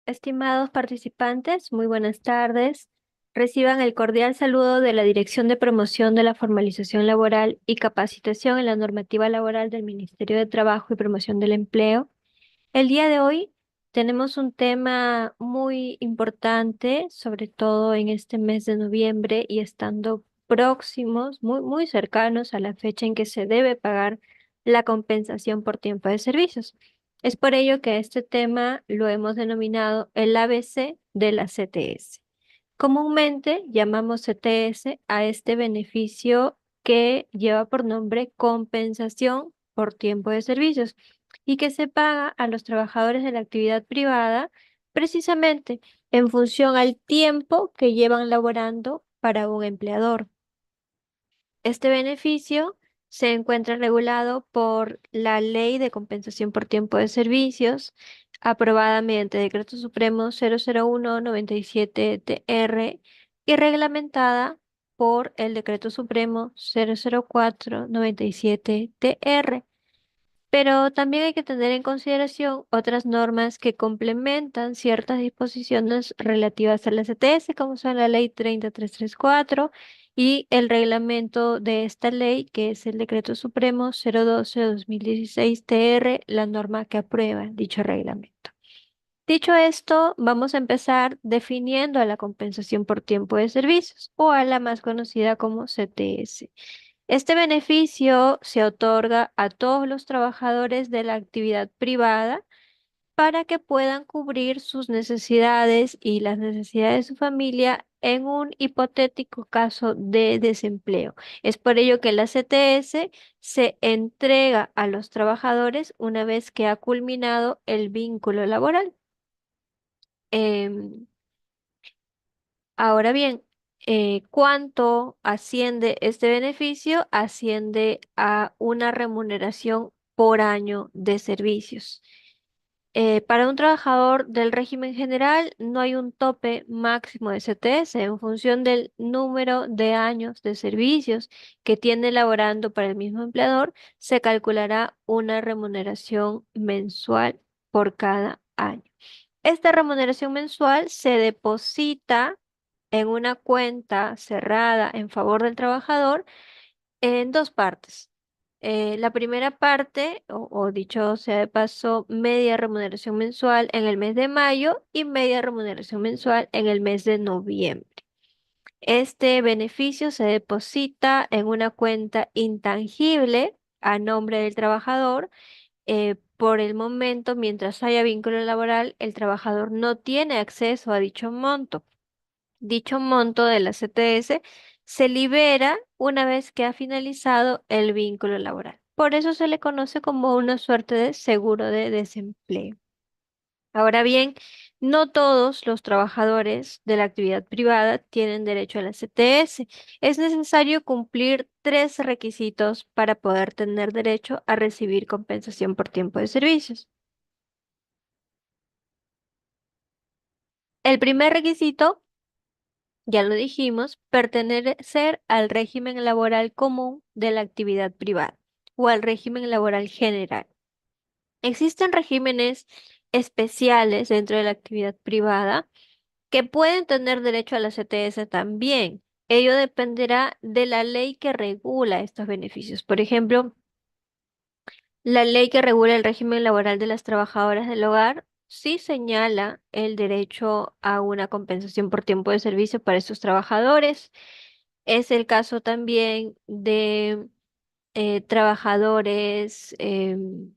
Estimados participantes, muy buenas tardes. Reciban el cordial saludo de la Dirección de Promoción de la Formalización Laboral y Capacitación en la Normativa Laboral del Ministerio de Trabajo y Promoción del Empleo. El día de hoy tenemos un tema muy importante, sobre todo en este mes de noviembre y estando próximos, muy cercanos a la fecha en que se debe pagar la compensación por tiempo de servicios. Es por ello que este tema lo hemos denominado el ABC de la CTS. Comúnmente llamamos CTS a este beneficio que lleva por nombre compensación por tiempo de servicios y que se paga a los trabajadores de la actividad privada precisamente en función al tiempo que llevan laborando para un empleador. Este beneficio se encuentra regulado por la Ley de Compensación por Tiempo de Servicios, aprobada mediante Decreto Supremo 001-97-TR y reglamentada por el Decreto Supremo 004-97-TR. Pero también hay que tener en consideración otras normas que complementan ciertas disposiciones relativas a la CTS, como son la Ley 30334 y el reglamento de esta ley, que es el Decreto Supremo 012-2016-TR, la norma que aprueba dicho reglamento. Dicho esto, vamos a empezar definiendo a la compensación por tiempo de servicios o a la más conocida como CTS. Este beneficio se otorga a todos los trabajadores de la actividad privada para que puedan cubrir sus necesidades y las necesidades de su familia en un hipotético caso de desempleo. Es por ello que la CTS se entrega a los trabajadores una vez que ha culminado el vínculo laboral. Em, Ahora bien, ¿cuánto asciende este beneficio? Asciende a una remuneración por año de servicios. Para un trabajador del régimen general no hay un tope máximo de CTS en función del número de años de servicios que tiene laborando para el mismo empleador, se calculará una remuneración mensual por cada año. Esta remuneración mensual se deposita en una cuenta cerrada en favor del trabajador en dos partes. La primera parte, o dicho sea de paso, media remuneración mensual en el mes de mayo y media remuneración mensual en el mes de noviembre. Este beneficio se deposita en una cuenta intangible a nombre del trabajador. Por el momento, mientras haya vínculo laboral, el trabajador no tiene acceso a dicho monto. Dicho monto de la CTS se libera una vez que ha finalizado el vínculo laboral. Por eso se le conoce como una suerte de seguro de desempleo. Ahora bien, no todos los trabajadores de la actividad privada tienen derecho a la CTS. Es necesario cumplir tres requisitos para poder tener derecho a recibir compensación por tiempo de servicios. El primer requisito, ya lo dijimos, pertenecer al régimen laboral común de la actividad privada o al régimen laboral general. Existen regímenes especiales dentro de la actividad privada que pueden tener derecho a la CTS también. Ello dependerá de la ley que regula estos beneficios. Por ejemplo, la ley que regula el régimen laboral de las trabajadoras del hogar sí señala el derecho a una compensación por tiempo de servicio para estos trabajadores. Es el caso también de trabajadores de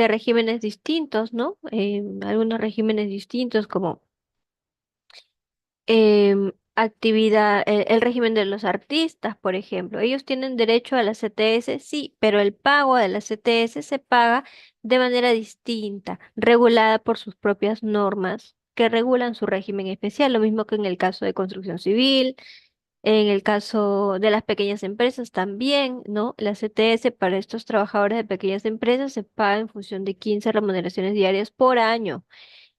regímenes distintos, ¿no? Algunos regímenes distintos como actividad, el régimen de los artistas, por ejemplo. Ellos tienen derecho a la CTS, sí, pero el pago de la CTS se paga de manera distinta, regulada por sus propias normas que regulan su régimen especial, lo mismo que en el caso de construcción civil, en el caso de las pequeñas empresas también, ¿no? La CTS para estos trabajadores de pequeñas empresas se paga en función de 15 remuneraciones diarias por año.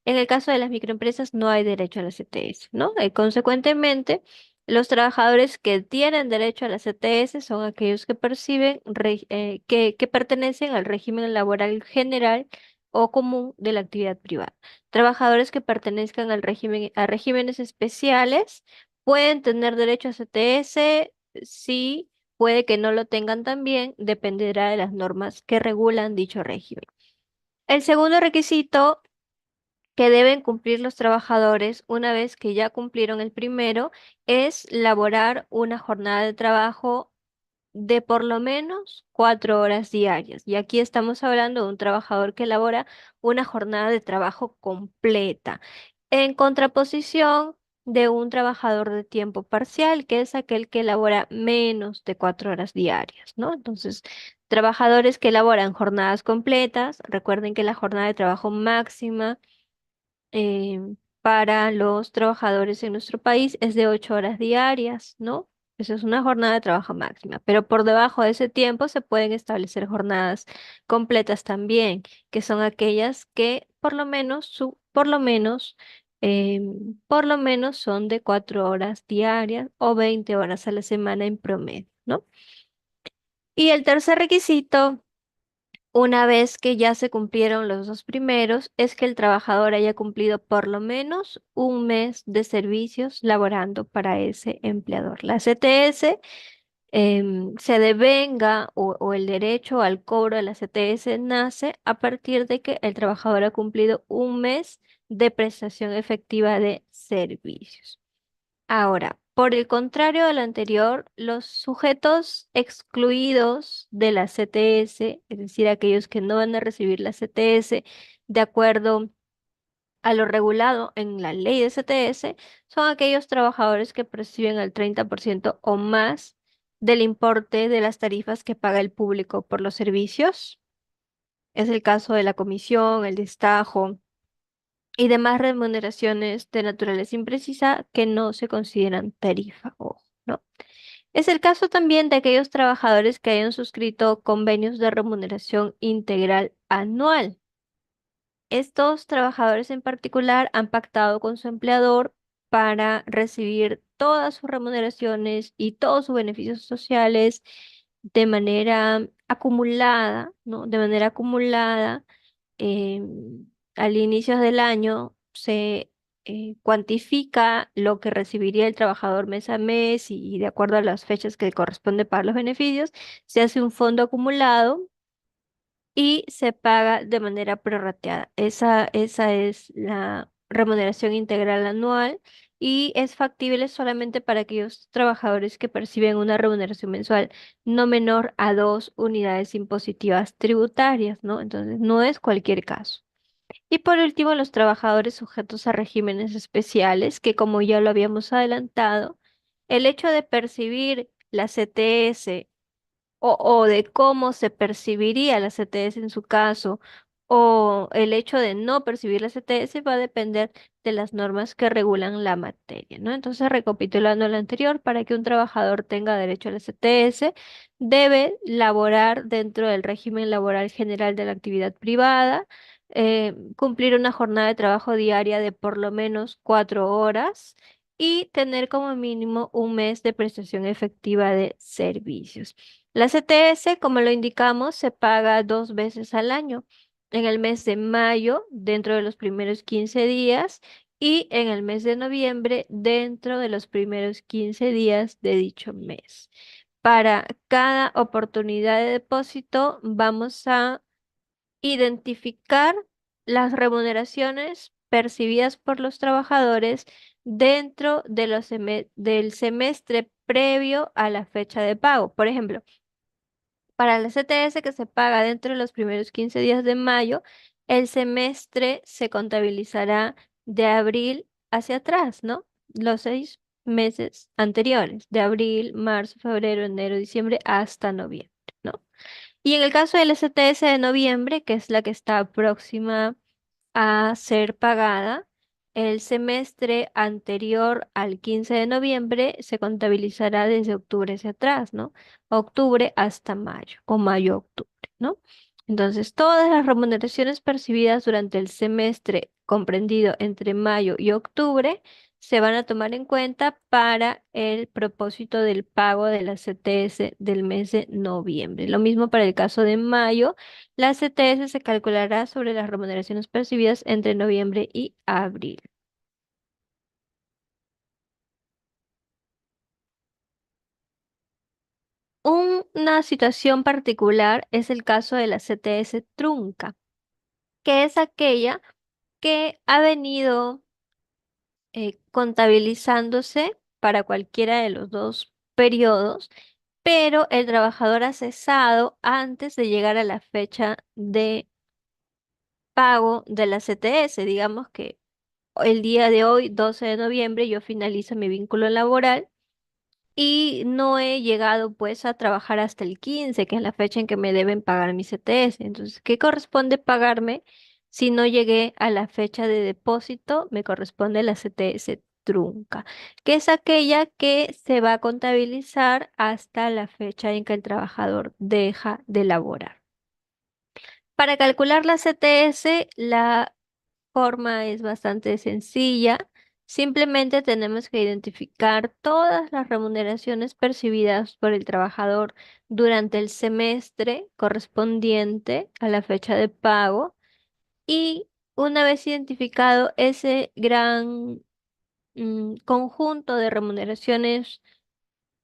En el caso de las microempresas no hay derecho a la CTS, ¿no? Consecuentemente, los trabajadores que tienen derecho a la CTS son aquellos que perciben, que pertenecen al régimen laboral general o común de la actividad privada. Trabajadores que pertenezcan a regímenes especiales pueden tener derecho a CTS, sí, puede que no lo tengan también, dependerá de las normas que regulan dicho régimen. El segundo requisito que deben cumplir los trabajadores una vez que ya cumplieron el primero es laborar una jornada de trabajo de por lo menos 4 horas diarias. Y aquí estamos hablando de un trabajador que elabora una jornada de trabajo completa, en contraposición de un trabajador de tiempo parcial, que es aquel que elabora menos de 4 horas diarias, ¿no? Entonces, trabajadores que elaboran jornadas completas, recuerden que la jornada de trabajo máxima eh, para los trabajadores en nuestro país es de 8 horas diarias, ¿no? Esa es una jornada de trabajo máxima, pero por debajo de ese tiempo se pueden establecer jornadas completas también, que son aquellas que por lo menos son de 4 horas diarias o 20 horas a la semana en promedio, ¿no? Y el tercer requisito, una vez que ya se cumplieron los dos primeros, es que el trabajador haya cumplido por lo menos un mes de servicios laborando para ese empleador. La CTS se devenga o el derecho al cobro de la CTS nace a partir de que el trabajador ha cumplido un mes de prestación efectiva de servicios. Ahora, por el contrario de lo anterior, los sujetos excluidos de la CTS, es decir, aquellos que no van a recibir la CTS de acuerdo a lo regulado en la ley de CTS, son aquellos trabajadores que perciben el 30% o más del importe de las tarifas que paga el público por los servicios. Es el caso de la comisión, el destajo y demás remuneraciones de naturaleza imprecisa que no se consideran tarifa, ojo, ¿no? Es el caso también de aquellos trabajadores que hayan suscrito convenios de remuneración integral anual. Estos trabajadores en particular han pactado con su empleador para recibir todas sus remuneraciones y todos sus beneficios sociales de manera acumulada, ¿no? De manera acumulada al inicio del año se cuantifica lo que recibiría el trabajador mes a mes y de acuerdo a las fechas que corresponde pagar los beneficios, se hace un fondo acumulado y se paga de manera prorrateada. Esa es la remuneración integral anual y es factible solamente para aquellos trabajadores que perciben una remuneración mensual no menor a 2 unidades impositivas tributarias, ¿no? Entonces, no es cualquier caso. Y por último, los trabajadores sujetos a regímenes especiales, que como ya lo habíamos adelantado, el hecho de percibir la CTS o de cómo se percibiría la CTS en su caso, o el hecho de no percibir la CTS va a depender de las normas que regulan la materia, ¿no? Entonces, recapitulando lo anterior, para que un trabajador tenga derecho a la CTS, debe laborar dentro del régimen laboral general de la actividad privada, cumplir una jornada de trabajo diaria de por lo menos 4 horas y tener como mínimo un mes de prestación efectiva de servicios. La CTS, como lo indicamos, se paga 2 veces al año, en el mes de mayo, dentro de los primeros 15 días, y en el mes de noviembre, dentro de los primeros 15 días de dicho mes. Para cada oportunidad de depósito, vamos a identificar las remuneraciones percibidas por los trabajadores dentro de del semestre previo a la fecha de pago. Por ejemplo, para la CTS que se paga dentro de los primeros 15 días de mayo, el semestre se contabilizará de abril hacia atrás, ¿no? Los 6 meses anteriores, de abril, marzo, febrero, enero, diciembre hasta noviembre, ¿no? Y en el caso del STS de noviembre, que es la que está próxima a ser pagada, el semestre anterior al 15 de noviembre se contabilizará desde octubre hacia atrás, ¿no? Octubre hasta mayo o mayo a octubre, ¿no? Entonces, todas las remuneraciones percibidas durante el semestre comprendido entre mayo y octubre se van a tomar en cuenta para el propósito del pago de la CTS del mes de noviembre. Lo mismo para el caso de mayo, la CTS se calculará sobre las remuneraciones percibidas entre noviembre y abril. Una situación particular es el caso de la CTS trunca, que es aquella que ha venido contabilizándose para cualquiera de los dos periodos, pero el trabajador ha cesado antes de llegar a la fecha de pago de la CTS. Digamos que el día de hoy, 12 de noviembre, yo finalizo mi vínculo laboral y no he llegado pues a trabajar hasta el 15, que es la fecha en que me deben pagar mi CTS. Entonces, ¿qué corresponde pagarme si no llegué a la fecha de depósito? Me corresponde la CTS trunca, que es aquella que se va a contabilizar hasta la fecha en que el trabajador deja de laborar. Para calcular la CTS, la forma es bastante sencilla. Simplemente tenemos que identificar todas las remuneraciones percibidas por el trabajador durante el semestre correspondiente a la fecha de pago y una vez identificado ese gran conjunto de remuneraciones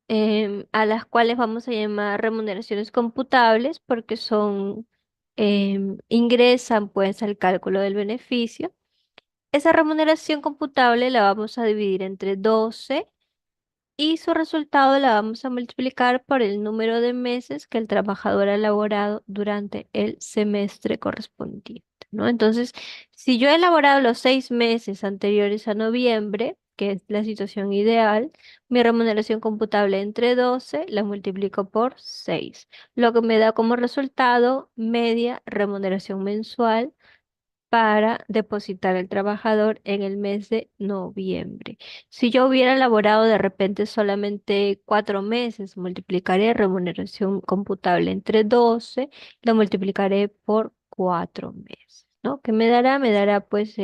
a las cuales vamos a llamar remuneraciones computables porque ingresan pues al cálculo del beneficio. Esa remuneración computable la vamos a dividir entre 12 y su resultado la vamos a multiplicar por el número de meses que el trabajador ha elaborado durante el semestre correspondiente, ¿no? Entonces, si yo he elaborado los 6 meses anteriores a noviembre, que es la situación ideal, mi remuneración computable entre 12 la multiplico por 6, lo que me da como resultado media remuneración mensual para depositar al trabajador en el mes de noviembre. Si yo hubiera elaborado de repente solamente 4 meses, multiplicaré remuneración computable entre 12, lo multiplicaré por 4 meses, ¿no? ¿Qué me dará? Me dará pues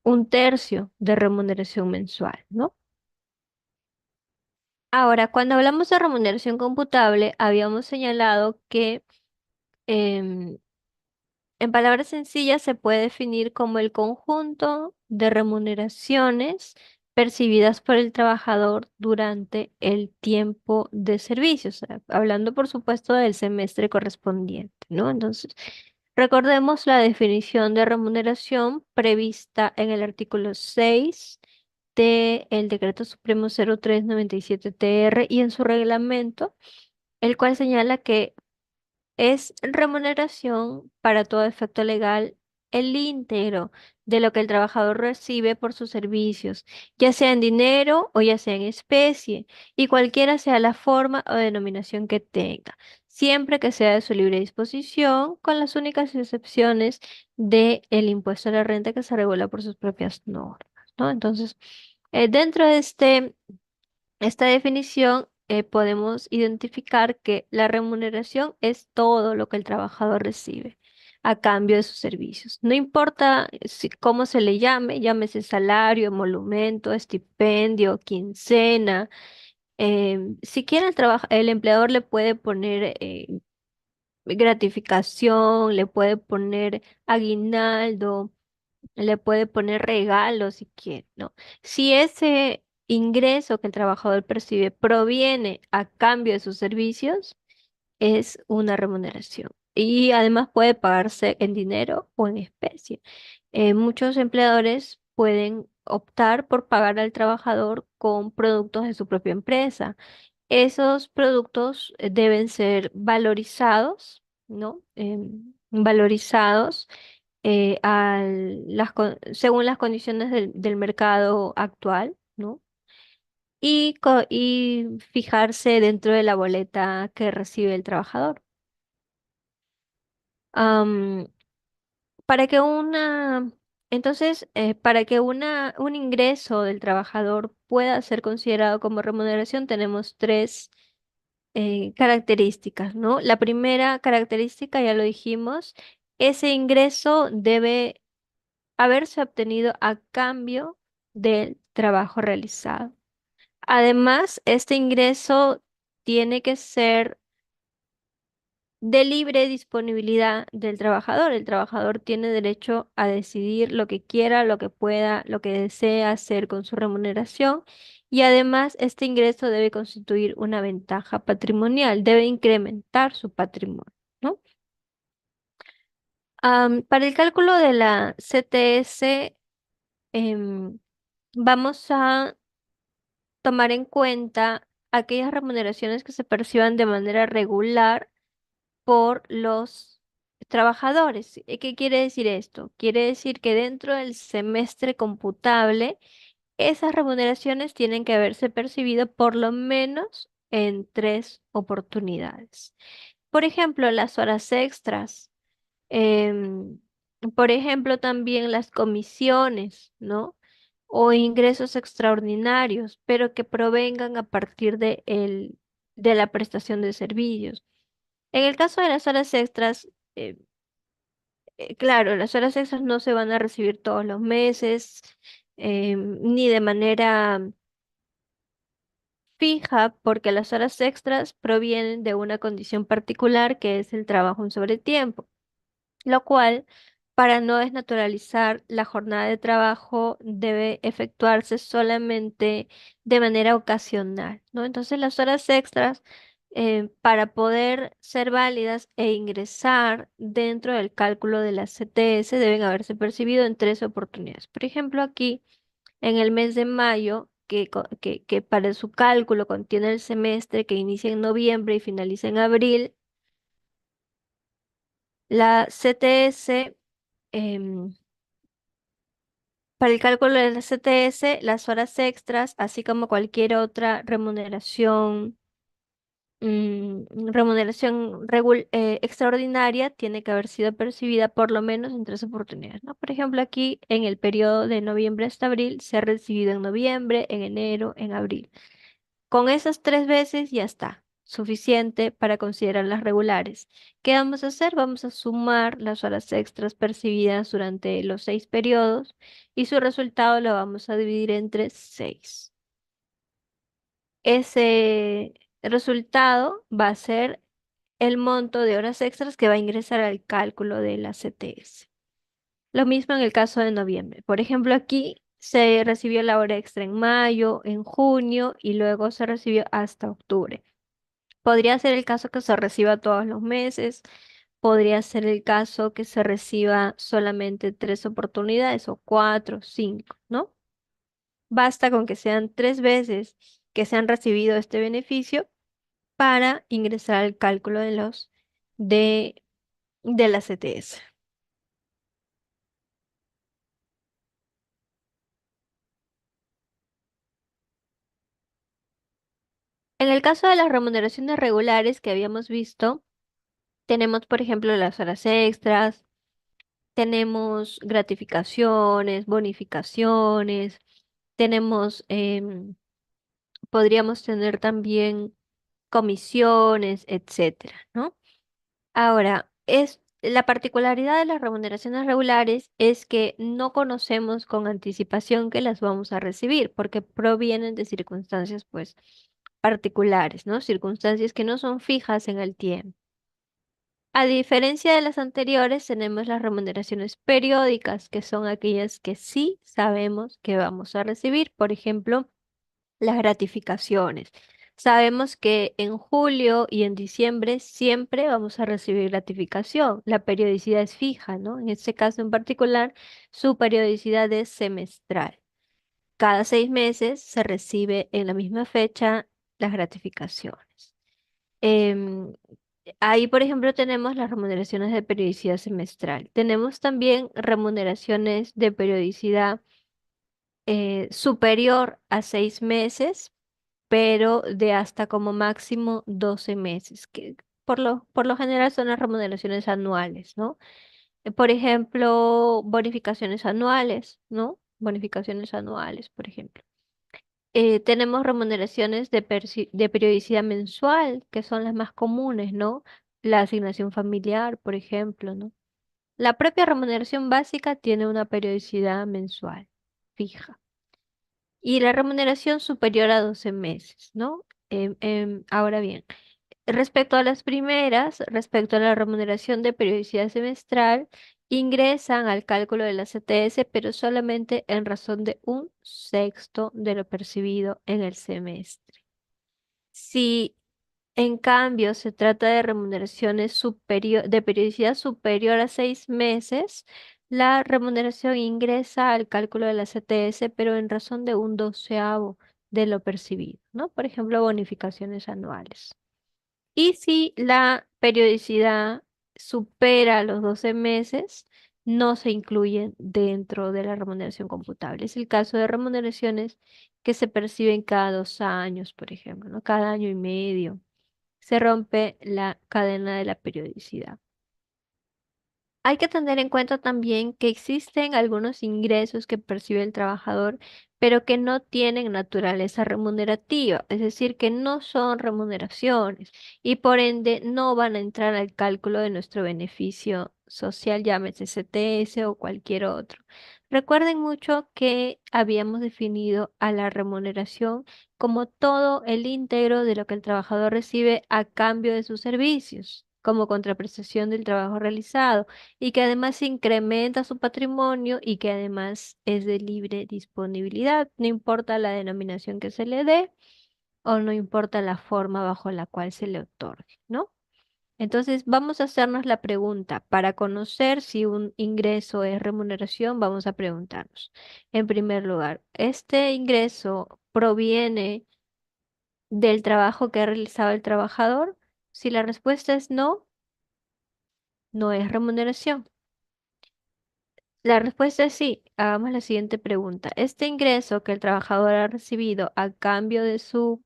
un tercio de remuneración mensual, ¿no? Ahora, cuando hablamos de remuneración computable, habíamos señalado que em, en palabras sencillas, se puede definir como el conjunto de remuneraciones percibidas por el trabajador durante el tiempo de servicio, o sea, hablando por supuesto del semestre correspondiente, ¿no? Entonces, recordemos la definición de remuneración prevista en el artículo 6 del Decreto Supremo 0397-TR y en su reglamento, el cual señala que es remuneración para todo efecto legal el íntegro de lo que el trabajador recibe por sus servicios, ya sea en dinero o ya sea en especie, y cualquiera sea la forma o denominación que tenga, siempre que sea de su libre disposición, con las únicas excepciones del impuesto a la renta que se regula por sus propias normas, ¿no? Entonces, dentro de esta definición, podemos identificar que la remuneración es todo lo que el trabajador recibe a cambio de sus servicios. No importa cómo se le llame, llámese salario, emolumento, estipendio, quincena. Si quiere el empleador le puede poner gratificación, le puede poner aguinaldo, le puede poner regalos si quiere, ¿no? Si ese ingreso que el trabajador percibe proviene a cambio de sus servicios, es una remuneración. Y además puede pagarse en dinero o en especie. Muchos empleadores pueden optar por pagar al trabajador con productos de su propia empresa. Esos productos deben ser valorizados, ¿no? Valorizados según las condiciones del mercado actual, ¿no? Y fijarse dentro de la boleta que recibe el trabajador. Am, para que una, para que un ingreso del trabajador pueda ser considerado como remuneración, tenemos tres características, ¿no? La primera característica, ya lo dijimos, ese ingreso debe haberse obtenido a cambio del trabajo realizado. Además, este ingreso tiene que ser de libre disponibilidad del trabajador. El trabajador tiene derecho a decidir lo que quiera, lo que pueda, lo que desea hacer con su remuneración. Y además, este ingreso debe constituir una ventaja patrimonial, debe incrementar su patrimonio, ¿no? Para el cálculo de la CTS, em, vamos a tomar en cuenta aquellas remuneraciones que se perciban de manera regular por los trabajadores. ¿Qué quiere decir esto? Quiere decir que dentro del semestre computable, esas remuneraciones tienen que haberse percibido por lo menos en 3 oportunidades. Por ejemplo, las horas extras. em, por ejemplo, también las comisiones, ¿no? O ingresos extraordinarios, pero que provengan a partir de la prestación de servicios. En el caso de las horas extras, eh, claro, las horas extras no se van a recibir todos los meses, ni de manera fija, porque las horas extras provienen de una condición particular que es el trabajo en sobretiempo, lo cual, para no desnaturalizar la jornada de trabajo, debe efectuarse solamente de manera ocasional, ¿no? Entonces, las horas extras, para poder ser válidas e ingresar dentro del cálculo de la CTS, deben haberse percibido en 3 oportunidades. Por ejemplo, aquí, en el mes de mayo, que para su cálculo contiene el semestre que inicia en noviembre y finaliza en abril, la CTS. Em, para el cálculo de la CTS, las horas extras, así como cualquier otra remuneración extraordinaria, tiene que haber sido percibida por lo menos en 3 oportunidades, ¿no? Por ejemplo, aquí en el periodo de noviembre hasta abril se ha recibido en noviembre, en enero, en abril. Con esas 3 veces ya está, suficiente para considerarlas regulares. ¿Qué vamos a hacer? Vamos a sumar las horas extras percibidas durante los 6 periodos y su resultado lo vamos a dividir entre 6. Ese resultado va a ser el monto de horas extras que va a ingresar al cálculo de la CTS. Lo mismo en el caso de noviembre. Por ejemplo, aquí se recibió la hora extra en mayo, en junio y luego se recibió hasta octubre. Podría ser el caso que se reciba todos los meses, podría ser el caso que se reciba solamente 3 oportunidades o 4, 5, ¿no? Basta con que sean 3 veces que se han recibido este beneficio para ingresar al cálculo de, de la CTS. En el caso de las remuneraciones regulares que habíamos visto, tenemos, por ejemplo, las horas extras, tenemos gratificaciones, bonificaciones, tenemos, podríamos tener también comisiones, etcétera, ¿no? Ahora, la particularidad de las remuneraciones regulares es que no conocemos con anticipación que las vamos a recibir, porque provienen de circunstancias, pues, particulares, ¿no? Circunstancias que no son fijas en el tiempo. A diferencia de las anteriores, tenemos las remuneraciones periódicas, que son aquellas que sí sabemos que vamos a recibir. Por ejemplo, las gratificaciones. Sabemos que en julio y en diciembre siempre vamos a recibir gratificación. La periodicidad es fija, ¿no? En este caso en particular, su periodicidad es semestral. Cada 6 meses se recibe en la misma fecha las gratificaciones. Em, Ahí, por ejemplo, tenemos las remuneraciones de periodicidad semestral. Tenemos también remuneraciones de periodicidad superior a 6 meses, pero de hasta como máximo 12 meses, que por lo general son las remuneraciones anuales, ¿no? Por ejemplo, bonificaciones anuales, ¿no? Bonificaciones anuales, por ejemplo. Tenemos remuneraciones de periodicidad mensual, que son las más comunes, ¿no? La asignación familiar, por ejemplo, ¿no? La propia remuneración básica tiene una periodicidad mensual fija. y la remuneración superior a 12 meses, ¿no? Ahora bien, respecto a las primeras, respecto a la remuneración de periodicidad semestral, ingresan al cálculo de la CTS, pero solamente en razón de un sexto de lo percibido en el semestre. Si en cambio se trata de remuneraciones de periodicidad superior a 6 meses, la remuneración ingresa al cálculo de la CTS, pero en razón de un doceavo de lo percibido, ¿no? Por ejemplo, bonificaciones anuales. Y si la periodicidad supera los 12 meses, no se incluyen dentro de la remuneración computable. Es el caso de remuneraciones que se perciben cada 2 años, por ejemplo, ¿no? Cada año y medio. Se rompe la cadena de la periodicidad. Hay que tener en cuenta también que existen algunos ingresos que percibe el trabajador, pero que no tienen naturaleza remunerativa, es decir, que no son remuneraciones y por ende no van a entrar al cálculo de nuestro beneficio social, llámese CTS o cualquier otro. Recuerden mucho que habíamos definido a la remuneración como todo el íntegro de lo que el trabajador recibe a cambio de sus servicios, como contraprestación del trabajo realizado y que además incrementa su patrimonio y que además es de libre disponibilidad, no importa la denominación que se le dé o no importa la forma bajo la cual se le otorgue, ¿no? Entonces, vamos a hacernos la pregunta, para conocer si un ingreso es remuneración, vamos a preguntarnos, en primer lugar, ¿este ingreso proviene del trabajo que ha realizado el trabajador? Si la respuesta es no, no es remuneración. La respuesta es sí. Hagamos la siguiente pregunta. ¿Este ingreso que el trabajador ha recibido a cambio de su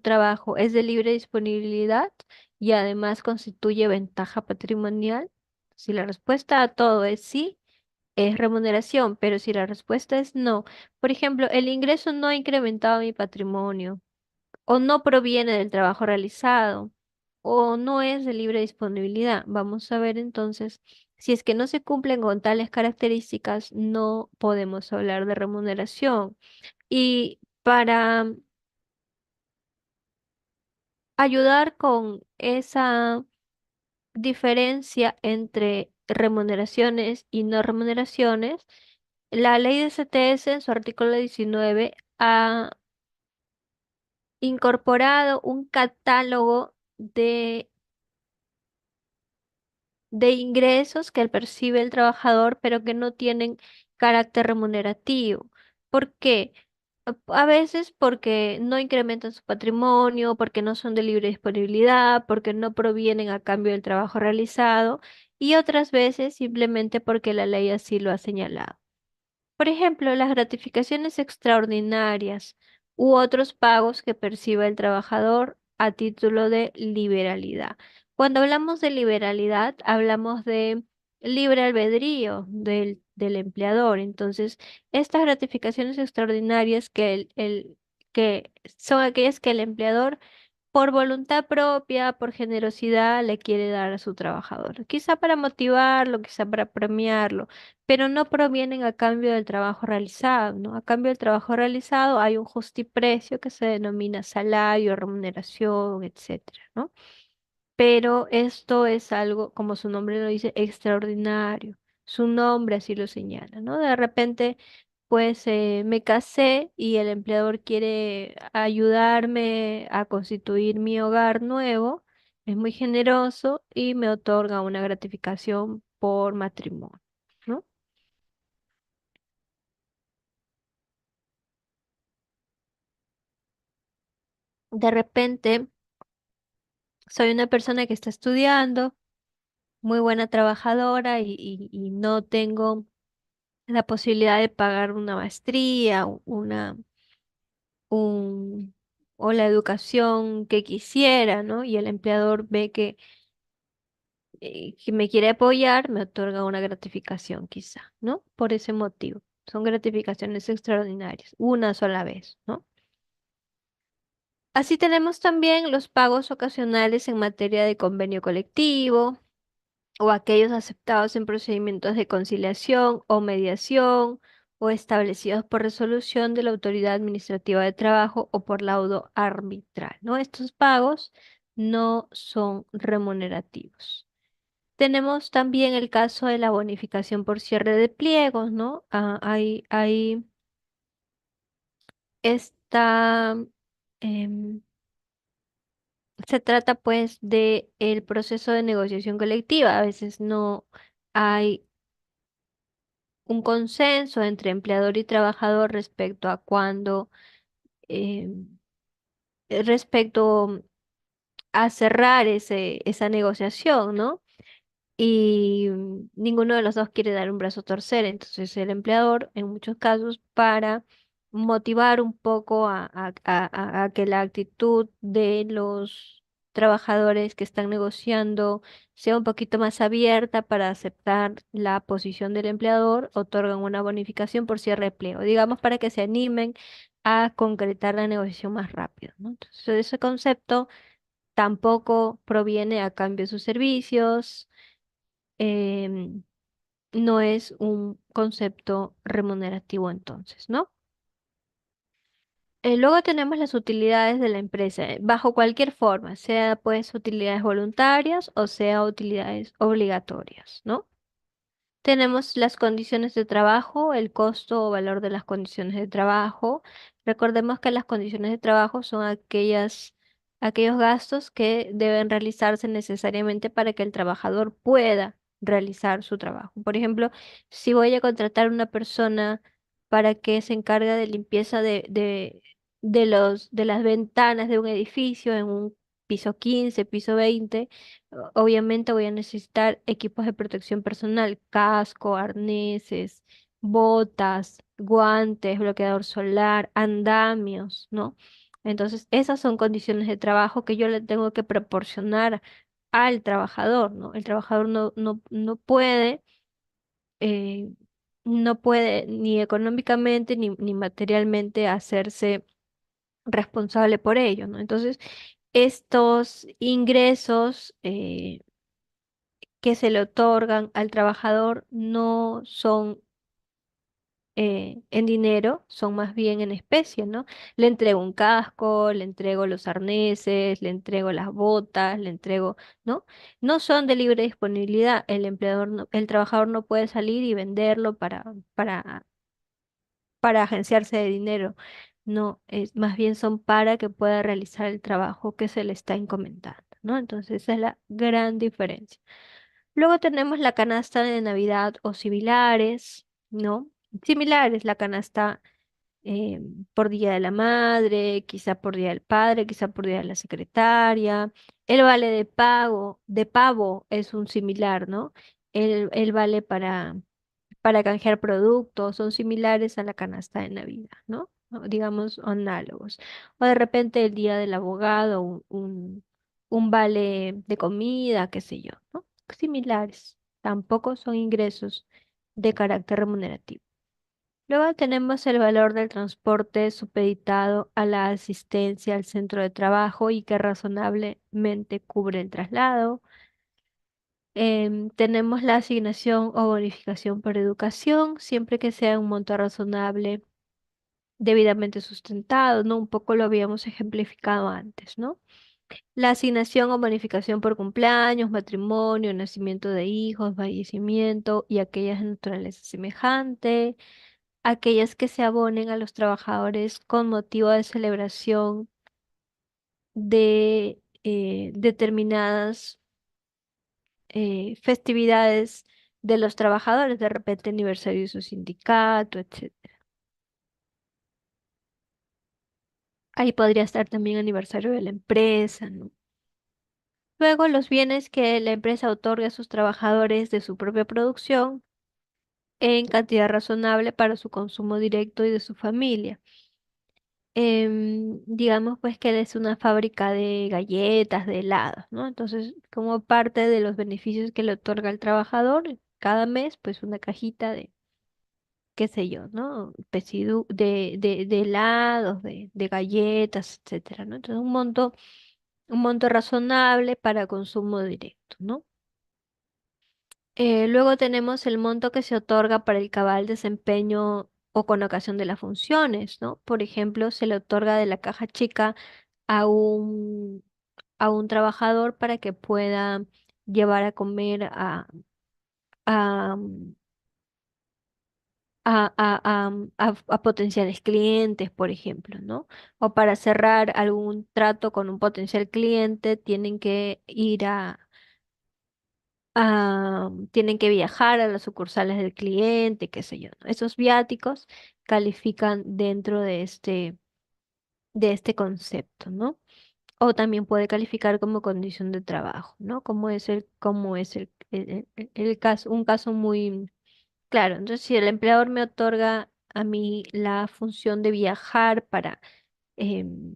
trabajo es de libre disponibilidad y además constituye ventaja patrimonial? Si la respuesta a todo es sí, es remuneración, pero si la respuesta es no, por ejemplo, el ingreso no ha incrementado mi patrimonio o no proviene del trabajo realizado o no es de libre disponibilidad. Vamos a ver entonces, si es que no se cumplen con tales características, no podemos hablar de remuneración. Y para ayudar con esa diferencia entre remuneraciones y no remuneraciones, la ley de CTS en su artículo 19 ha incorporado un catálogo de ingresos que percibe el trabajador, pero que no tienen carácter remunerativo. ¿Por qué? A veces porque no incrementan su patrimonio, porque no son de libre disponibilidad, porque no provienen a cambio del trabajo realizado y otras veces simplemente porque la ley así lo ha señalado. Por ejemplo, las gratificaciones extraordinarias u otros pagos que perciba el trabajador a título de liberalidad. Cuando hablamos de liberalidad, hablamos de libre albedrío del empleador. Entonces, estas gratificaciones extraordinarias que son aquellas que el empleador por voluntad propia, por generosidad, le quiere dar a su trabajador. Quizá para motivarlo, quizá para premiarlo, pero no provienen a cambio del trabajo realizado, ¿no? A cambio del trabajo realizado hay un justiprecio que se denomina salario, remuneración, etcétera, ¿no? Pero esto es algo, como su nombre lo dice, extraordinario. Su nombre así lo señala, ¿no? De repente, pues me casé y el empleador quiere ayudarme a constituir mi hogar nuevo, es muy generoso y me otorga una gratificación por matrimonio, ¿no? De repente, soy una persona que está estudiando, muy buena trabajadora y no tengo la posibilidad de pagar una maestría, un, o la educación que quisiera, ¿no? Y el empleador ve que me quiere apoyar, me otorga una gratificación quizá, ¿no? Por ese motivo. Son gratificaciones extraordinarias, una sola vez, ¿no? Así tenemos también los pagos ocasionales en materia de convenio colectivo o aquellos aceptados en procedimientos de conciliación o mediación o establecidos por resolución de la autoridad administrativa de trabajo o por laudo arbitral, ¿no? Estos pagos no son remunerativos. Tenemos también el caso de la bonificación por cierre de pliegos, ¿no? Hay esta, em, se trata pues de el proceso de negociación colectiva. A veces no hay un consenso entre empleador y trabajador respecto a cuándo, respecto a cerrar esa negociación, ¿no? Y ninguno de los dos quiere dar un brazo a torcer. Entonces el empleador, en muchos casos, para motivar un poco a que la actitud de los trabajadores que están negociando sea un poquito más abierta para aceptar la posición del empleador, otorgan una bonificación por cierre de empleo, digamos, para que se animen a concretar la negociación más rápido, ¿no? Entonces, ese concepto tampoco proviene a cambio de sus servicios, em, no es un concepto remunerativo entonces, ¿no? Luego tenemos las utilidades de la empresa, bajo cualquier forma, sea pues utilidades voluntarias o sea utilidades obligatorias, ¿no? Tenemos las condiciones de trabajo, el costo o valor de las condiciones de trabajo. Recordemos que las condiciones de trabajo son aquellos gastos que deben realizarse necesariamente para que el trabajador pueda realizar su trabajo. Por ejemplo, si voy a contratar una persona para que se encargue de limpieza de las ventanas de un edificio en un piso 15, piso 20, obviamente voy a necesitar equipos de protección personal, casco, arneses, botas, guantes, bloqueador solar, andamios, ¿no? Entonces, esas son condiciones de trabajo que yo le tengo que proporcionar al trabajador, ¿no? El trabajador eh, no puede ni económicamente ni materialmente hacerse responsable por ello, ¿no? Entonces, estos ingresos que se le otorgan al trabajador no son en dinero, son más bien en especie, ¿no? Le entrego un casco, le entrego los arneses, le entrego las botas, le entrego, ¿no? No son de libre disponibilidad. El trabajador no puede salir y venderlo para agenciarse de dinero. No, más bien son para que pueda realizar el trabajo que se le está encomendando, ¿no? Entonces, esa es la gran diferencia. Luego tenemos la canasta de Navidad o similares, ¿no? Similares, la canasta eh, por Día de la Madre, quizá por Día del Padre, quizá por Día de la Secretaria. El vale de pavo es un similar, ¿no? El vale para canjear productos son similares a la canasta de Navidad, ¿no? O digamos análogos. O de repente el Día del Abogado, un vale de comida, qué sé yo, ¿no? Similares. Tampoco son ingresos de carácter remunerativo. Luego tenemos el valor del transporte supeditado a la asistencia al centro de trabajo y que razonablemente cubre el traslado. Tenemos la asignación o bonificación por educación, siempre que sea un monto razonable, debidamente sustentado, ¿no? Un poco lo habíamos ejemplificado antes, ¿no? La asignación o bonificación por cumpleaños, matrimonio, nacimiento de hijos, fallecimiento y aquellas de naturaleza semejante, aquellas que se abonen a los trabajadores con motivo de celebración de determinadas festividades de los trabajadores, de repente aniversario de su sindicato, etcétera. Ahí podría estar también aniversario de la empresa, ¿no? Luego, los bienes que la empresa otorga a sus trabajadores de su propia producción en cantidad razonable para su consumo directo y de su familia. Digamos pues que es una fábrica de galletas, de helados, ¿no? Entonces, como parte de los beneficios que le otorga al trabajador, cada mes, pues una cajita de qué sé yo, ¿no? De helados, de galletas, etcétera, ¿no? Entonces, un monto razonable para consumo directo, ¿no? Luego tenemos el monto que se otorga para el cabal desempeño o con ocasión de las funciones, ¿no? Por ejemplo, se le otorga de la caja chica a a un trabajador para que pueda llevar a comer a, a potenciales clientes, por ejemplo, ¿no? O para cerrar algún trato con un potencial cliente, tienen que ir tienen que viajar a las sucursales del cliente, qué sé yo, ¿no? Esos viáticos califican dentro de este concepto, ¿no? O también puede calificar como condición de trabajo, ¿no? Como es el caso, un caso muy claro. Entonces, si el empleador me otorga a mí la función em,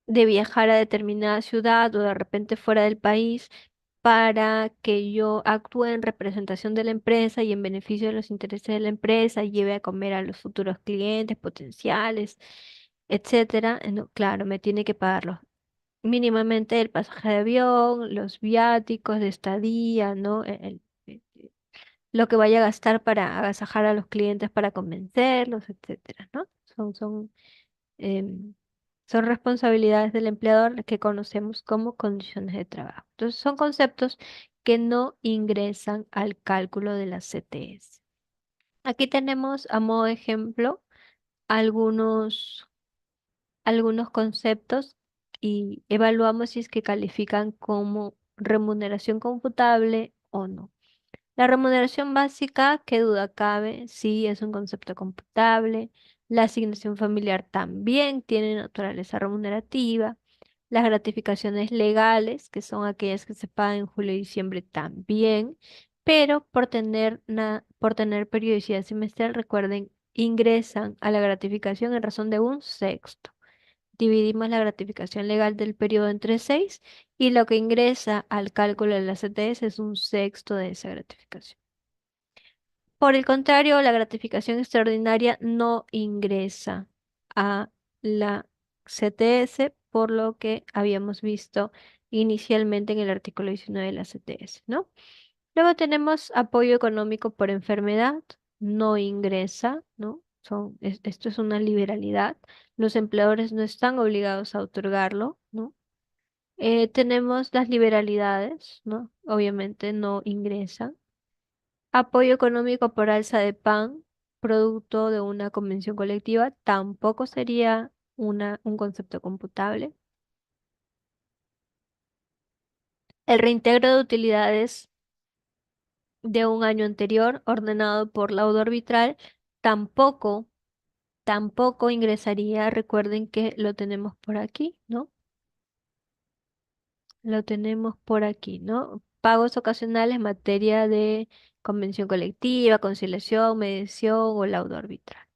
de viajar a determinada ciudad o de repente fuera del país para que yo actúe en representación de la empresa y en beneficio de los intereses de la empresa, y lleve a comer a los futuros clientes potenciales, etcétera, no, claro, me tiene que pagar mínimamente el pasaje de avión, los viáticos de estadía, ¿no? Lo que vaya a gastar para agasajar a los clientes, para convencerlos, etcétera, ¿no? Em, son responsabilidades del empleador que conocemos como condiciones de trabajo. Entonces, son conceptos que no ingresan al cálculo de la CTS. Aquí tenemos a modo de ejemplo algunos algunos conceptos y evaluamos si es que califican como remuneración computable o no. La remuneración básica, qué duda cabe, sí es un concepto computable. La asignación familiar también tiene naturaleza remunerativa. Las gratificaciones legales, que son aquellas que se pagan en julio y diciembre, también. Pero por tener periodicidad semestral, recuerden, ingresan a la gratificación en razón de un sexto. Dividimos la gratificación legal del periodo entre 6 y lo que ingresa al cálculo de la CTS es un sexto de esa gratificación. Por el contrario, la gratificación extraordinaria no ingresa a la CTS, por lo que habíamos visto inicialmente en el artículo 19 de la CTS, ¿no? Luego tenemos apoyo económico por enfermedad, no ingresa, ¿no? Esto es una liberalidad. Los empleadores no están obligados a otorgarlo, ¿no? Tenemos las liberalidades, ¿no? Obviamente no ingresan. Apoyo económico por alza de pan, producto de una convención colectiva, tampoco sería un concepto computable. El reintegro de utilidades de un año anterior, ordenado por laudo arbitral, tampoco, tampoco ingresaría. Recuerden que lo tenemos por aquí, ¿no? Lo tenemos por aquí, ¿no? Pagos ocasionales en materia de convención colectiva, conciliación, mediación o laudo arbitral.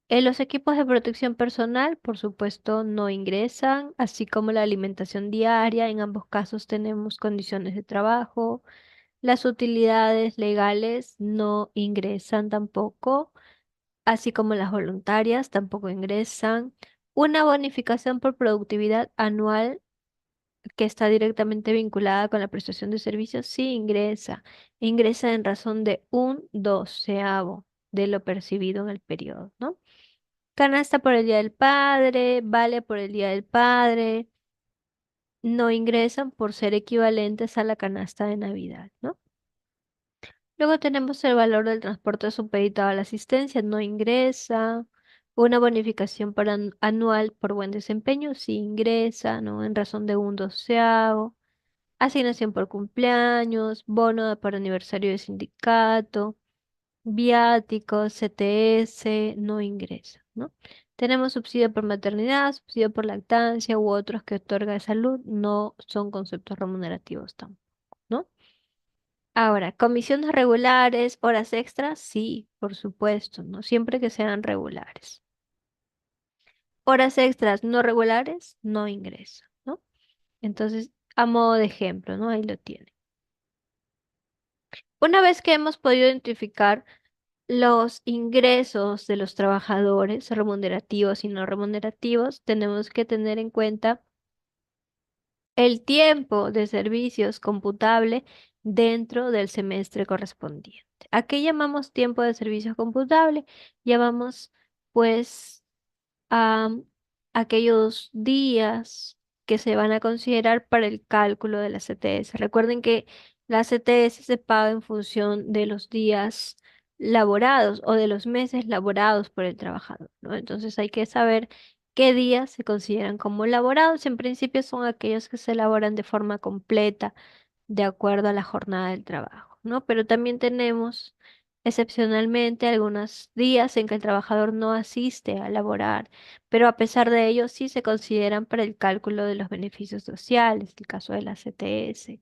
En los equipos de protección personal, por supuesto, no ingresan, así como la alimentación diaria. En ambos casos tenemos condiciones de trabajo. Las utilidades legales no ingresan tampoco, así como las voluntarias tampoco ingresan. Una bonificación por productividad anual que está directamente vinculada con la prestación de servicios sí ingresa. Ingresa en razón de un doceavo de lo percibido en el periodo, ¿no? Canasta por el Día del Padre, vale por el Día del Padre, no ingresan por ser equivalentes a la canasta de Navidad, ¿no? Luego tenemos el valor del transporte supeditado a la asistencia, no ingresa. Una bonificación anual por buen desempeño, sí ingresa, ¿no? En razón de un doceavo. Asignación por cumpleaños, por aniversario de sindicato, viáticos, CTS, no ingresa, ¿no? Tenemos subsidio por maternidad, subsidio por lactancia u otros que otorga de salud, no son conceptos remunerativos tampoco, ¿no? Ahora, comisiones regulares, horas extras, sí, por supuesto, ¿no? Siempre que sean regulares. Horas extras no regulares, no ingresa, ¿no? Entonces, a modo de ejemplo, ¿no? Ahí lo tiene. Una vez que hemos podido identificar los ingresos de los trabajadores, remunerativos y no remunerativos, tenemos que tener en cuenta el tiempo de servicios computable dentro del semestre correspondiente. ¿A qué llamamos tiempo de servicio computable? Llamamos pues a aquellos días que se van a considerar para el cálculo de la CTS. Recuerden que la CTS se paga en función de los días laborados o de los meses laborados por el trabajador, ¿no? Entonces hay que saber qué días se consideran como laborados. En principio son aquellos que se elaboran de forma completa de acuerdo a la jornada del trabajo, ¿no? Pero también tenemos excepcionalmente algunos días en que el trabajador no asiste a laborar, pero a pesar de ello sí se consideran para el cálculo de los beneficios sociales, el caso de la CTS.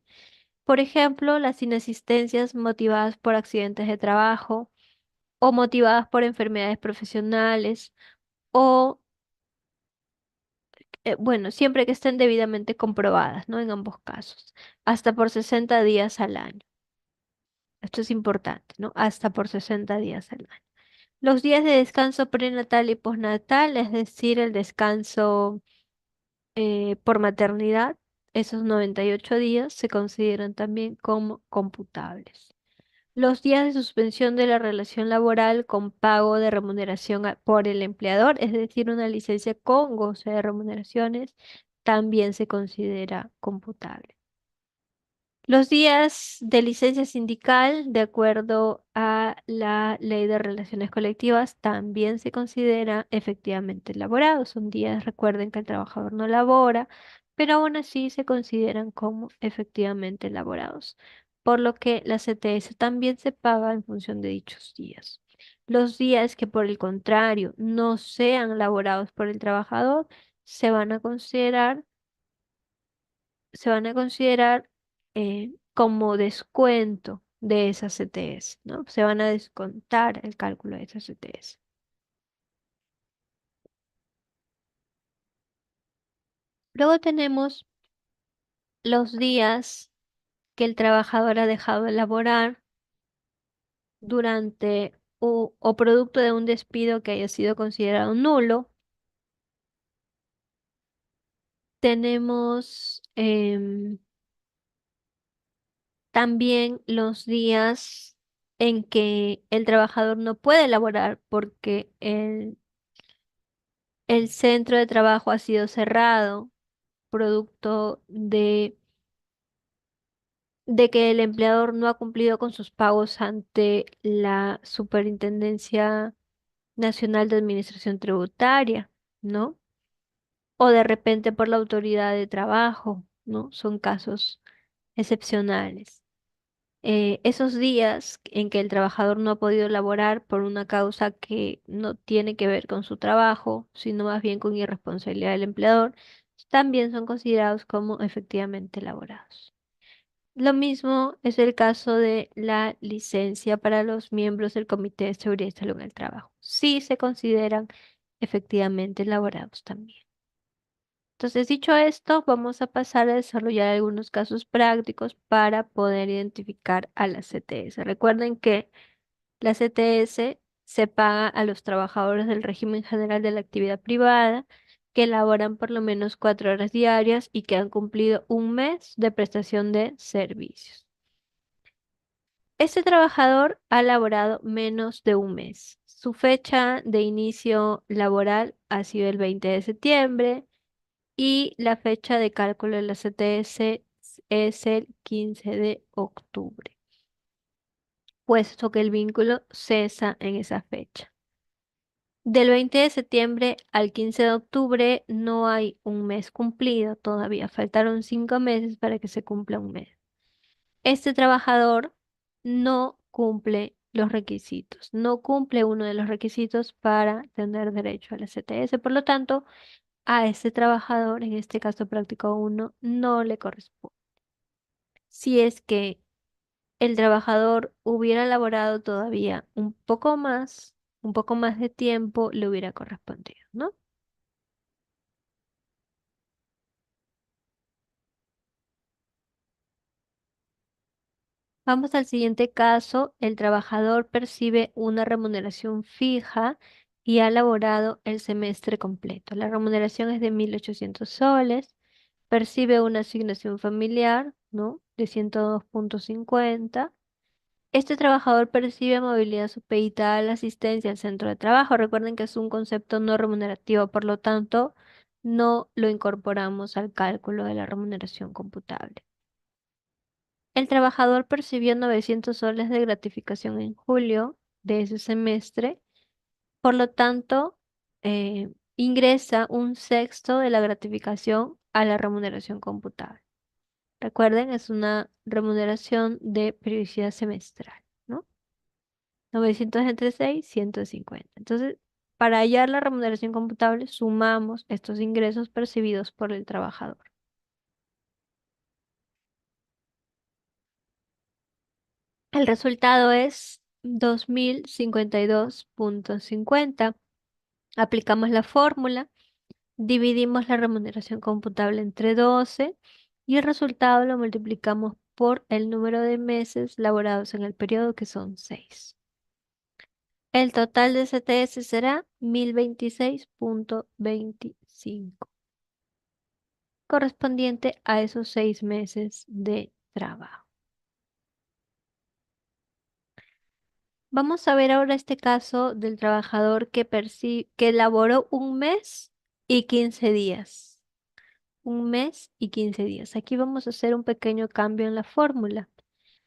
Por ejemplo, las inasistencias motivadas por accidentes de trabajo o motivadas por enfermedades profesionales o, bueno, siempre que estén debidamente comprobadas, ¿no? En ambos casos, hasta por 60 días al año. Esto es importante, ¿no? Hasta por 60 días al año. Los días de descanso prenatal y postnatal, es decir, el descanso por maternidad, esos 98 días se consideran también como computables. Los días de suspensión de la relación laboral con pago de remuneración por el empleador, es decir, una licencia con goce de remuneraciones, también se considera computable. Los días de licencia sindical, de acuerdo a la Ley de Relaciones Colectivas, también se considera efectivamente laborados. Son días, recuerden que el trabajador no labora, pero aún así se consideran como efectivamente laborados, por lo que la CTS también se paga en función de dichos días. Los días que por el contrario no sean laborados por el trabajador se van a considerar como descuento de esa CTS, ¿no? Se van a descontar el cálculo de esa CTS. Luego tenemos los días que el trabajador ha dejado de laborar durante o producto de un despido que haya sido considerado nulo. Tenemos también los días en que el trabajador no puede laborar porque el centro de trabajo ha sido cerrado, producto de que el empleador no ha cumplido con sus pagos ante la Superintendencia Nacional de Administración Tributaria, ¿no? O de repente por la autoridad de trabajo, ¿no? Son casos excepcionales. Esos días en que el trabajador no ha podido laborar por una causa que no tiene que ver con su trabajo, sino más bien con irresponsabilidad del empleador, también son considerados como efectivamente laborados. Lo mismo es el caso de la licencia para los miembros del Comité de Seguridad y Salud en el Trabajo. Sí se consideran efectivamente laborados también. Entonces, dicho esto, vamos a pasar a desarrollar algunos casos prácticos para poder identificar a la CTS. Recuerden que la CTS se paga a los trabajadores del régimen general de la actividad privada que laboran por lo menos 4 horas diarias y que han cumplido un mes de prestación de servicios. Este trabajador ha laborado menos de un mes. Su fecha de inicio laboral ha sido el 20 de septiembre y la fecha de cálculo de la CTS es el 15 de octubre, puesto que el vínculo cesa en esa fecha. Del 20 de septiembre al 15 de octubre no hay un mes cumplido todavía, faltaron 5 meses para que se cumpla un mes. Este trabajador no cumple los requisitos, no cumple uno de los requisitos para tener derecho a la CTS, por lo tanto, a este trabajador, en este caso práctico uno, no le corresponde. Si es que el trabajador hubiera laborado todavía un poco más de tiempo, le hubiera correspondido, ¿no? Vamos al siguiente caso. El trabajador percibe una remuneración fija y ha laborado el semestre completo. La remuneración es de 1.800 soles. percibe una asignación familiar, ¿no? De 102.50. Este trabajador percibe movilidad supeditada a la asistencia al centro de trabajo. Recuerden que es un concepto no remunerativo, por lo tanto, no lo incorporamos al cálculo de la remuneración computable. El trabajador percibió 900 soles de gratificación en julio de ese semestre, por lo tanto, ingresa un sexto de la gratificación a la remuneración computable. Recuerden, es una remuneración de periodicidad semestral, ¿no? 900 entre 6, 150. Entonces, para hallar la remuneración computable, sumamos estos ingresos percibidos por el trabajador. El resultado es 2052.50. Aplicamos la fórmula, dividimos la remuneración computable entre 12 y el resultado lo multiplicamos por el número de meses laborados en el periodo, que son 6. El total de CTS será 1026.25, correspondiente a esos 6 meses de trabajo. Vamos a ver ahora este caso del trabajador que laboró un mes y 15 días. Un mes y 15 días. Aquí vamos a hacer un pequeño cambio en la fórmula.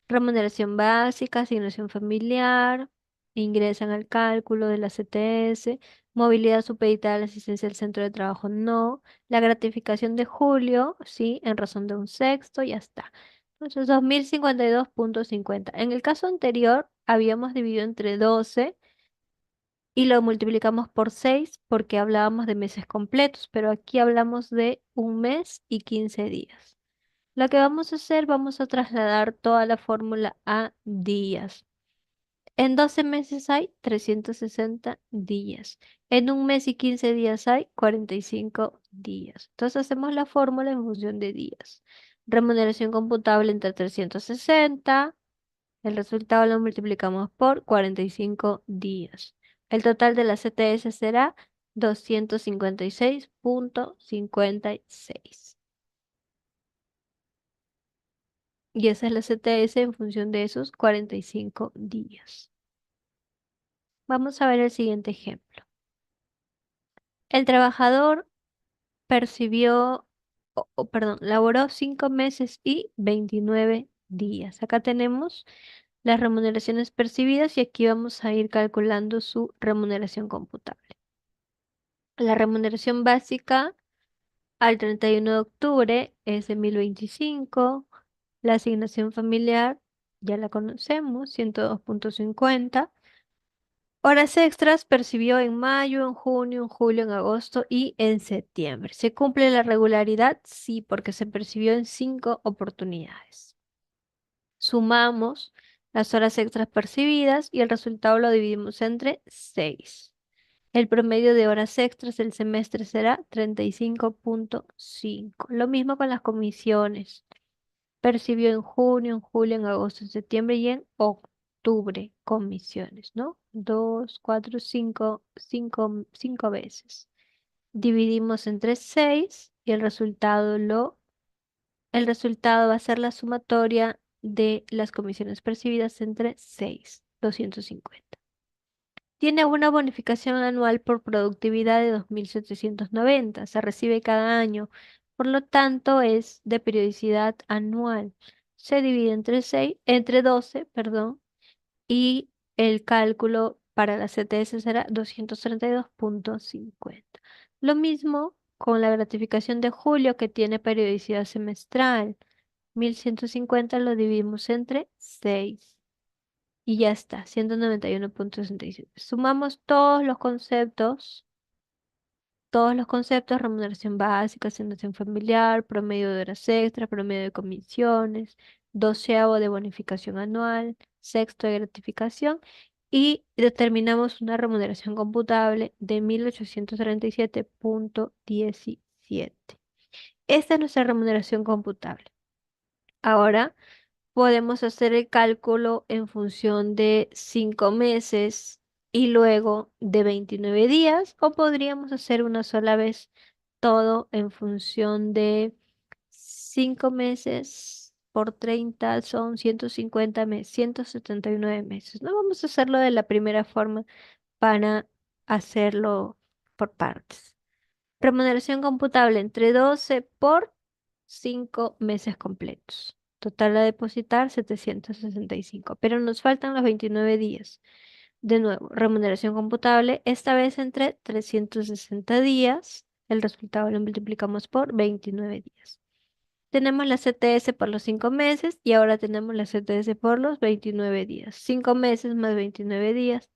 Remuneración básica, asignación familiar, ingresan al cálculo de la CTS, movilidad supeditada a la asistencia al centro de trabajo, no. La gratificación de julio, sí, en razón de un sexto, ya está. Entonces, 2052.50. En el caso anterior, habíamos dividido entre 12 y lo multiplicamos por 6 porque hablábamos de meses completos, pero aquí hablamos de un mes y 15 días. Lo que vamos a hacer, vamos a trasladar toda la fórmula a días. En 12 meses hay 360 días. En un mes y 15 días hay 45 días. Entonces hacemos la fórmula en función de días. Remuneración computable entre 360. El resultado lo multiplicamos por 45 días. El total de la CTS será 256.56. Y esa es la CTS en función de esos 45 días. Vamos a ver el siguiente ejemplo. El trabajador perdón, laboró 5 meses y 29 días. Acá tenemos las remuneraciones percibidas y aquí vamos a ir calculando su remuneración computable. La remuneración básica al 31 de octubre es de 1025. La asignación familiar ya la conocemos, 102.50. Horas extras percibió en mayo, en junio, en julio, en agosto y en septiembre. ¿Se cumple la regularidad? Sí, porque se percibió en 5 oportunidades. Sumamos las horas extras percibidas y el resultado lo dividimos entre 6. El promedio de horas extras del semestre será 35.5. Lo mismo con las comisiones. Percibió en junio, en julio, en agosto, en septiembre y en octubre comisiones, ¿no? 2, 4, 5, 5 veces. Dividimos entre 6 y el resultado va a ser la sumatoria de las comisiones percibidas entre 6, 250. Tiene una bonificación anual por productividad de 2.790. Se recibe cada año. Por lo tanto, es de periodicidad anual. Se divide entre 12, perdón, y el cálculo para la CTS será 232.50. Lo mismo con la gratificación de julio, que tiene periodicidad semestral. 1.150 lo dividimos entre 6. Y ya está, 191.67. Sumamos todos los conceptos, remuneración básica, asignación familiar, promedio de horas extra, promedio de comisiones, doceavo de bonificación anual, sexto de gratificación, y determinamos una remuneración computable de 1.837.17. Esta es nuestra remuneración computable. Ahora podemos hacer el cálculo en función de 5 meses y luego de 29 días, o podríamos hacer una sola vez todo en función de 5 meses por 30 son 150 meses, 179 meses. No vamos a hacerlo de la primera forma para hacerlo por partes. Remuneración computable entre 12 por 5 meses completos. Total a depositar 765, pero nos faltan los 29 días. De nuevo, remuneración computable, esta vez entre 360 días. El resultado lo multiplicamos por 29 días. Tenemos la CTS por los 5 meses y ahora tenemos la CTS por los 29 días. 5 meses más 29 días,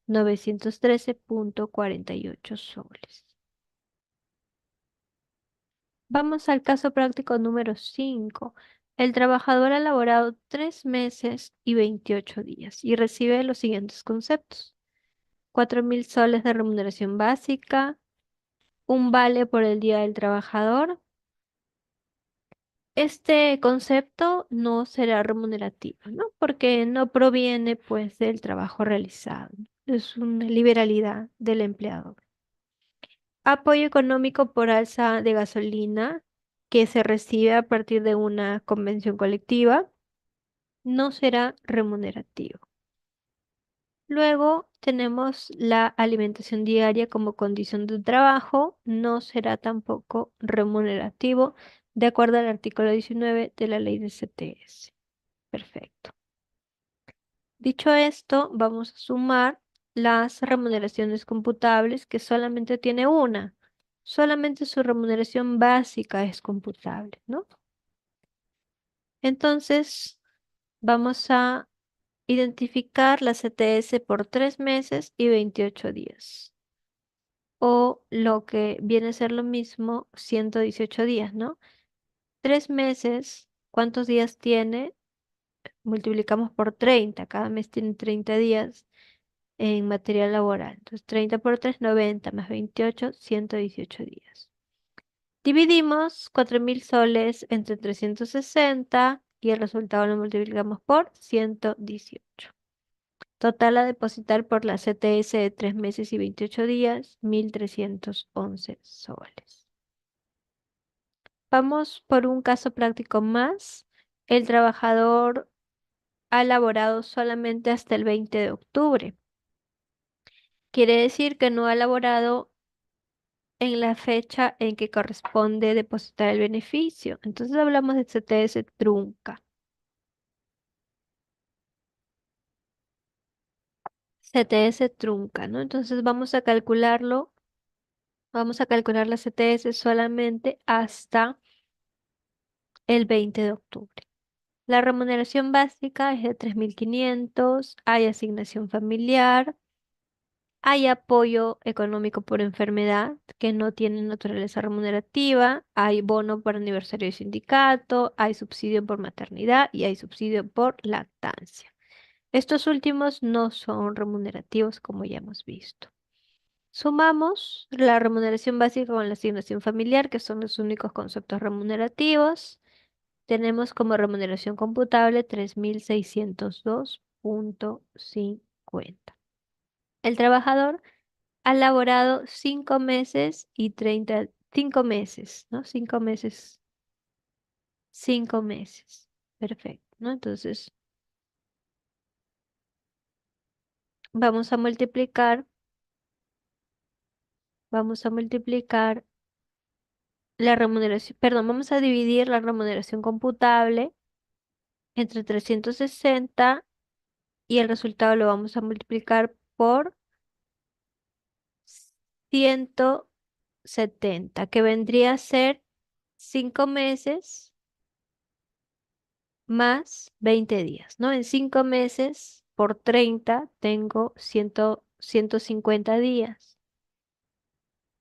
913,48 soles. Vamos al caso práctico número 5. El trabajador ha laborado 3 meses y 28 días y recibe los siguientes conceptos. 4.000 soles de remuneración básica, un vale por el Día del Trabajador. Este concepto no será remunerativo, ¿no? Porque no proviene, pues, del trabajo realizado. Es una liberalidad del empleador. Apoyo económico por alza de gasolina que se recibe a partir de una convención colectiva no será remunerativo. Luego tenemos la alimentación diaria como condición de trabajo, no será tampoco remunerativo de acuerdo al artículo 19 de la ley de CTS. Perfecto. Dicho esto, vamos a sumar las remuneraciones computables que solamente tiene una. Solamente su remuneración básica es computable, ¿no? Entonces, vamos a identificar la CTS por 3 meses y 28 días. O lo que viene a ser lo mismo, 118 días, ¿no? 3 meses, ¿cuántos días tiene? Multiplicamos por 30. Cada mes tiene 30 días en material laboral. Entonces, 30 por 3, 90 más 28, 118 días. Dividimos 4.000 soles entre 360 y el resultado lo multiplicamos por 118. Total a depositar por la CTS de 3 meses y 28 días, 1.311 soles. Vamos por un caso práctico más. El trabajador ha laborado solamente hasta el 20 de octubre. Quiere decir que no ha laborado en la fecha en que corresponde depositar el beneficio. Entonces hablamos de CTS trunca. CTS trunca, ¿no? Entonces vamos a calcular la CTS solamente hasta el 20 de octubre. La remuneración básica es de 3.500, hay asignación familiar, hay apoyo económico por enfermedad que no tiene naturaleza remunerativa, hay bono por aniversario de sindicato, hay subsidio por maternidad y hay subsidio por lactancia. Estos últimos no son remunerativos como ya hemos visto. Sumamos la remuneración básica con la asignación familiar, que son los únicos conceptos remunerativos. Tenemos como remuneración computable 3.602,50. El trabajador ha laborado 5 meses y 5 meses, ¿no? 5 meses, 5 meses. Perfecto, ¿no? Entonces, vamos a multiplicar, vamos a multiplicar la remuneración, perdón, vamos a dividir la remuneración computable entre 360 y el resultado lo vamos a multiplicar por 170, que vendría a ser 5 meses más 20 días, ¿no? En 5 meses por 30 tengo 150 días,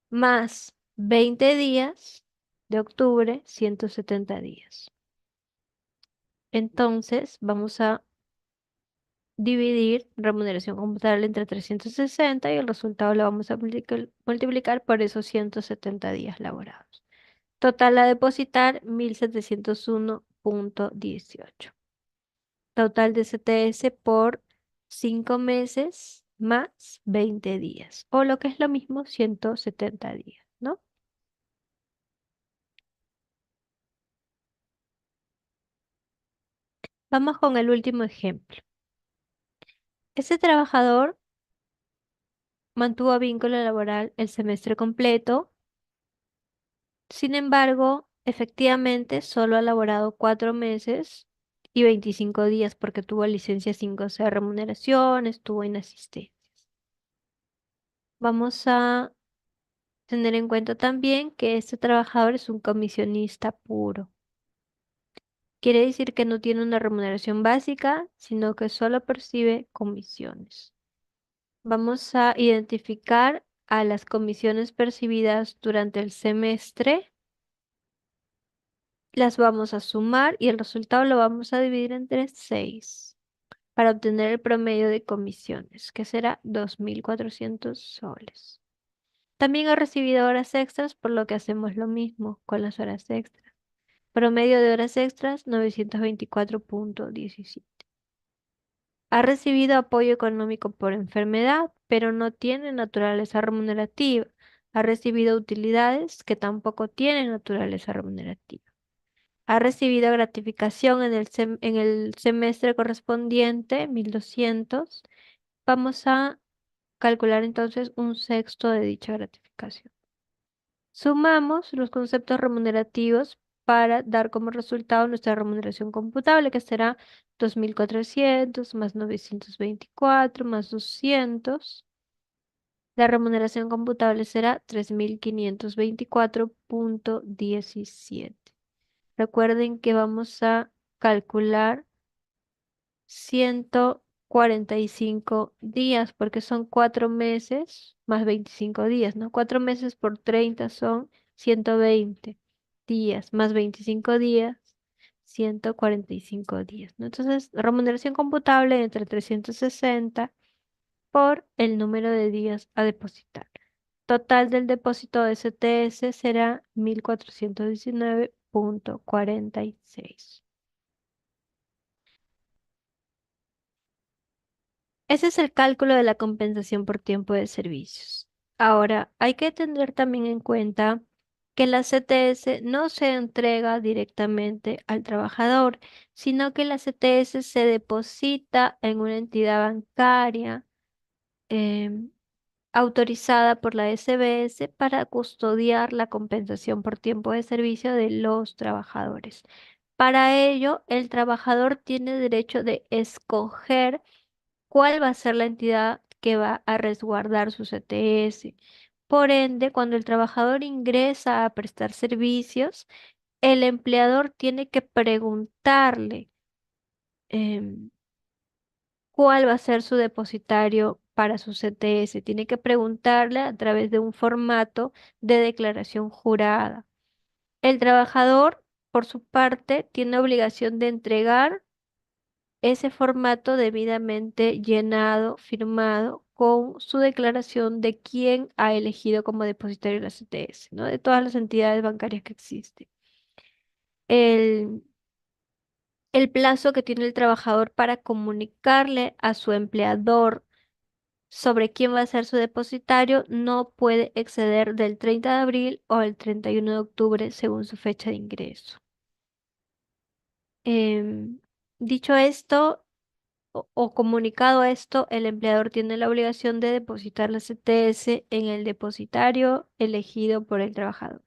más 20 días de octubre, 170 días. Entonces, vamos a dividir remuneración computable entre 360 y el resultado lo vamos a multiplicar por esos 170 días laborados. Total a depositar 1.701,18. Total de CTS por 5 meses más 20 días, o lo que es lo mismo, 170 días, ¿no? Vamos con el último ejemplo. Este trabajador mantuvo vínculo laboral el semestre completo. Sin embargo, efectivamente solo ha laborado 4 meses y 25 días porque tuvo licencia sin goce de remuneración, estuvo inasistencia. Vamos a tener en cuenta también que este trabajador es un comisionista puro. Quiere decir que no tiene una remuneración básica, sino que solo percibe comisiones. Vamos a identificar a las comisiones percibidas durante el semestre, las vamos a sumar y el resultado lo vamos a dividir entre 6 para obtener el promedio de comisiones, que será 2.400 soles. También ha recibido horas extras, por lo que hacemos lo mismo con las horas extras. Promedio de horas extras, 924,17. Ha recibido apoyo económico por enfermedad, pero no tiene naturaleza remunerativa. Ha recibido utilidades que tampoco tienen naturaleza remunerativa. Ha recibido gratificación en el semestre correspondiente, 1.200. Vamos a calcular entonces un sexto de dicha gratificación. Sumamos los conceptos remunerativos para dar como resultado nuestra remuneración computable, que será 2.400 más 924 más 200. La remuneración computable será 3.524,17. Recuerden que vamos a calcular 145 días porque son 4 meses más 25 días, ¿no? 4 meses por 30 son 120 días más 25 días, 145 días, ¿no? Entonces, remuneración computable entre 360 por el número de días a depositar. Total del depósito de CTS será 1.419,46. Ese es el cálculo de la compensación por tiempo de servicios. Ahora, hay que tener también en cuenta que la CTS no se entrega directamente al trabajador, sino que la CTS se deposita en una entidad bancaria em, autorizada por la SBS para custodiar la compensación por tiempo de servicio de los trabajadores. Para ello, el trabajador tiene derecho de escoger cuál va a ser la entidad que va a resguardar su CTS. Por ende, cuando el trabajador ingresa a prestar servicios, el empleador tiene que preguntarle em, cuál va a ser su depositario para su CTS. Tiene que preguntarle a través de un formato de declaración jurada. El trabajador, por su parte, tiene obligación de entregar ese formato debidamente llenado, firmado con su declaración de quién ha elegido como depositario la CTS, ¿no? De todas las entidades bancarias que existen. El, el plazo que tiene el trabajador para comunicarle a su empleador sobre quién va a ser su depositario no puede exceder del 30 de abril o el 31 de octubre según su fecha de ingreso. Em, Dicho esto, o comunicado esto, el empleador tiene la obligación de depositar la CTS en el depositario elegido por el trabajador.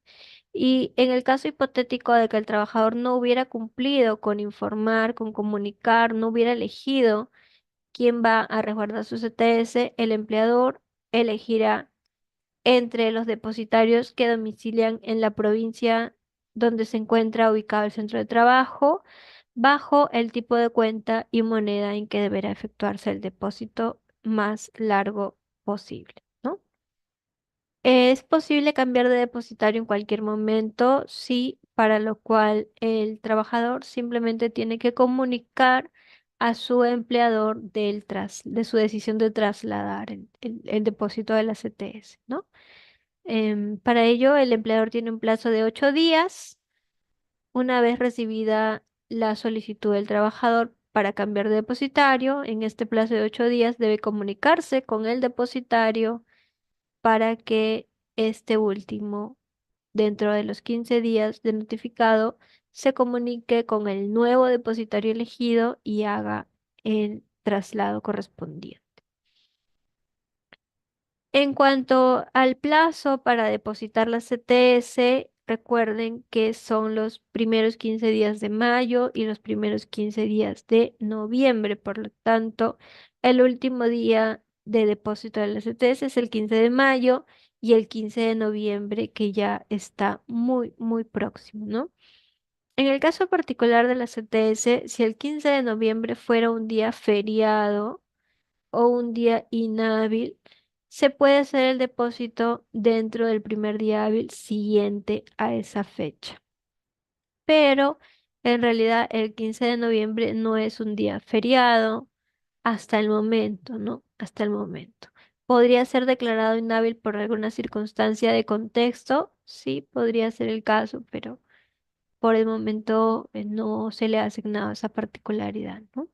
Y en el caso hipotético de que el trabajador no hubiera cumplido con informar, con comunicar, no hubiera elegido quién va a resguardar su CTS, el empleador elegirá entre los depositarios que domicilian en la provincia donde se encuentra ubicado el centro de trabajo, bajo el tipo de cuenta y moneda en que deberá efectuarse el depósito más largo posible, ¿no? Es posible cambiar de depositario en cualquier momento, sí, para lo cual el trabajador simplemente tiene que comunicar a su empleador de su decisión de trasladar el depósito de la CTS, ¿no? Para ello, el empleador tiene un plazo de 8 días una vez recibida la solicitud del trabajador para cambiar de depositario. En este plazo de 8 días debe comunicarse con el depositario para que este último, dentro de los 15 días de notificado, se comunique con el nuevo depositario elegido y haga el traslado correspondiente. En cuanto al plazo para depositar la CTS, recuerden que son los primeros 15 días de mayo y los primeros 15 días de noviembre. Por lo tanto, el último día de depósito de la CTS es el 15 de mayo y el 15 de noviembre, que ya está muy, muy próximo, ¿no? En el caso particular de la CTS, si el 15 de noviembre fuera un día feriado, o un día inhábil, se puede hacer el depósito dentro del primer día hábil siguiente a esa fecha. Pero en realidad el 15 de noviembre no es un día feriado hasta el momento, ¿no? Hasta el momento. ¿Podría ser declarado inhábil por alguna circunstancia de contexto? Sí, podría ser el caso, pero por el momento no se le ha asignado esa particularidad, ¿no?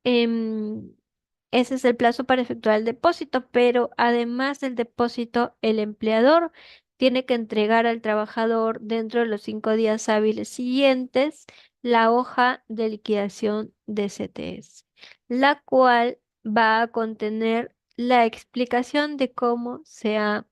Em, Ese es el plazo para efectuar el depósito, pero además del depósito, el empleador tiene que entregar al trabajador dentro de los 5 días hábiles siguientes la hoja de liquidación de CTS, la cual va a contener la explicación de cómo se ha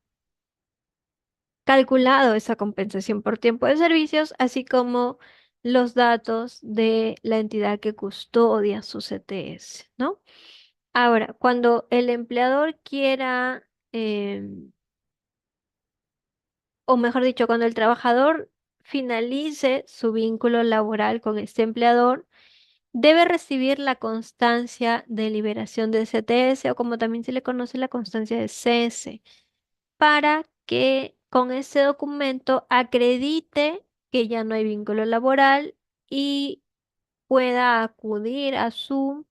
calculado esa compensación por tiempo de servicios, así como los datos de la entidad que custodia su CTS, ¿no? Ahora, cuando el empleador quiera, o mejor dicho, cuando el trabajador finalice su vínculo laboral con este empleador, debe recibir la constancia de liberación del CTS, o como también se le conoce, la constancia de cese, para que con ese documento acredite que ya no hay vínculo laboral y pueda acudir a su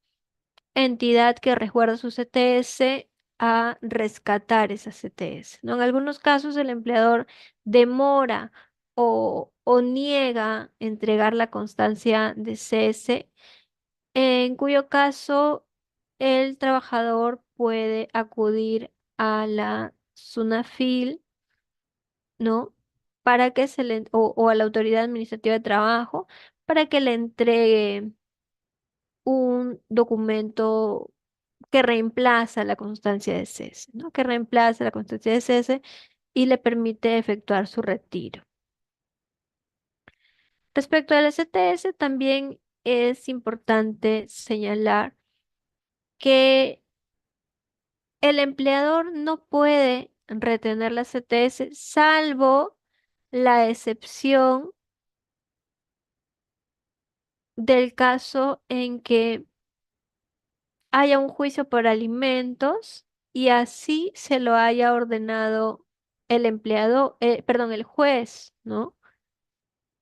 entidad que resguarda su CTS a rescatar esa CTS, ¿no? En algunos casos el empleador demora o niega entregar la constancia de cese, en cuyo caso el trabajador puede acudir a la SUNAFIL, ¿no? Para que o a la Autoridad Administrativa de Trabajo, para que le entregue un documento que reemplaza la constancia de cese, ¿no? Que reemplaza la constancia de cese y le permite efectuar su retiro. Respecto al STS, también es importante señalar que el empleador no puede retener la CTS salvo la excepción del caso en que haya un juicio por alimentos y así se lo haya ordenado el empleado, perdón, el juez, ¿no?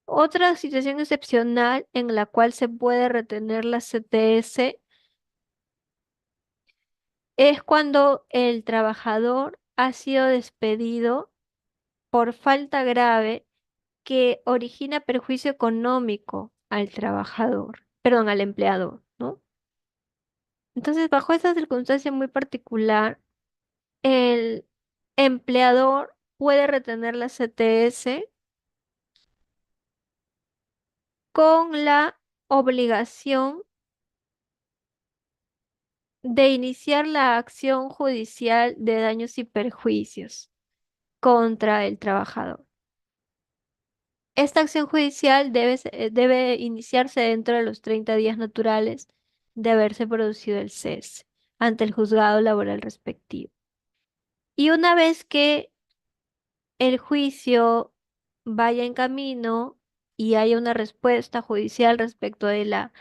Otra situación excepcional en la cual se puede retener la CTS es cuando el trabajador ha sido despedido por falta grave que origina perjuicio económico al trabajador, perdón, al empleador, ¿no? Entonces, bajo esa circunstancia muy particular, el empleador puede retener la CTS con la obligación de iniciar la acción judicial de daños y perjuicios contra el trabajador. Esta acción judicial debe iniciarse dentro de los 30 días naturales de haberse producido el cese ante el juzgado laboral respectivo. Y una vez que el juicio vaya en camino y haya una respuesta judicial respecto de la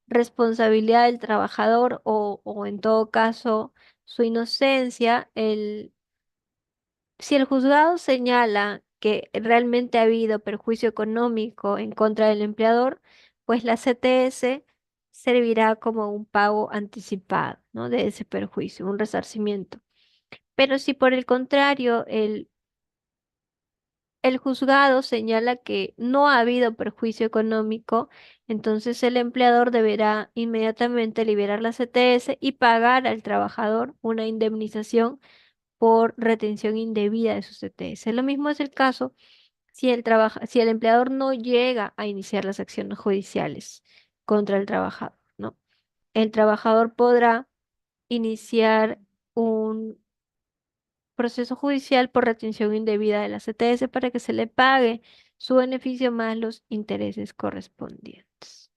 responsabilidad del trabajador o en todo caso su inocencia, si el juzgado señala que realmente ha habido perjuicio económico en contra del empleador, pues la CTS servirá como un pago anticipado, ¿no? De ese perjuicio, un resarcimiento. Pero si por el contrario el juzgado señala que no ha habido perjuicio económico, entonces el empleador deberá inmediatamente liberar la CTS y pagar al trabajador una indemnización por retención indebida de su CTS. Lo mismo es el caso si el empleador no llega a iniciar las acciones judiciales contra el trabajador, ¿no? El trabajador podrá iniciar un proceso judicial por retención indebida de la CTS para que se le pague su beneficio más los intereses correspondientes.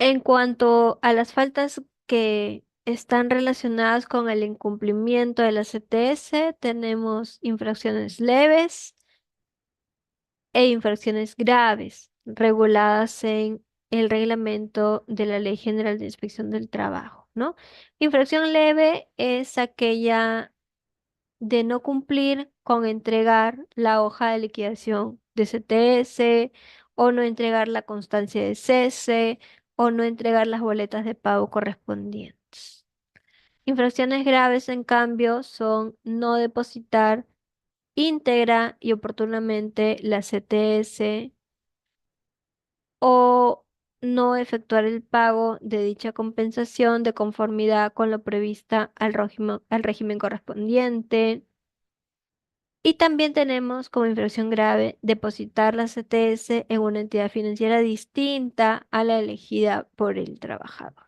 En cuanto a las faltas que están relacionadas con el incumplimiento de la CTS, tenemos infracciones leves e infracciones graves reguladas en el reglamento de la Ley General de Inspección del Trabajo, ¿no? Infracción leve es aquella de no cumplir con entregar la hoja de liquidación de CTS o no entregar la constancia de cese o no entregar las boletas de pago correspondientes. Infracciones graves, en cambio, son no depositar íntegra y oportunamente la CTS o no efectuar el pago de dicha compensación de conformidad con lo prevista al régimen correspondiente. Y también tenemos como infracción grave depositar la CTS en una entidad financiera distinta a la elegida por el trabajador.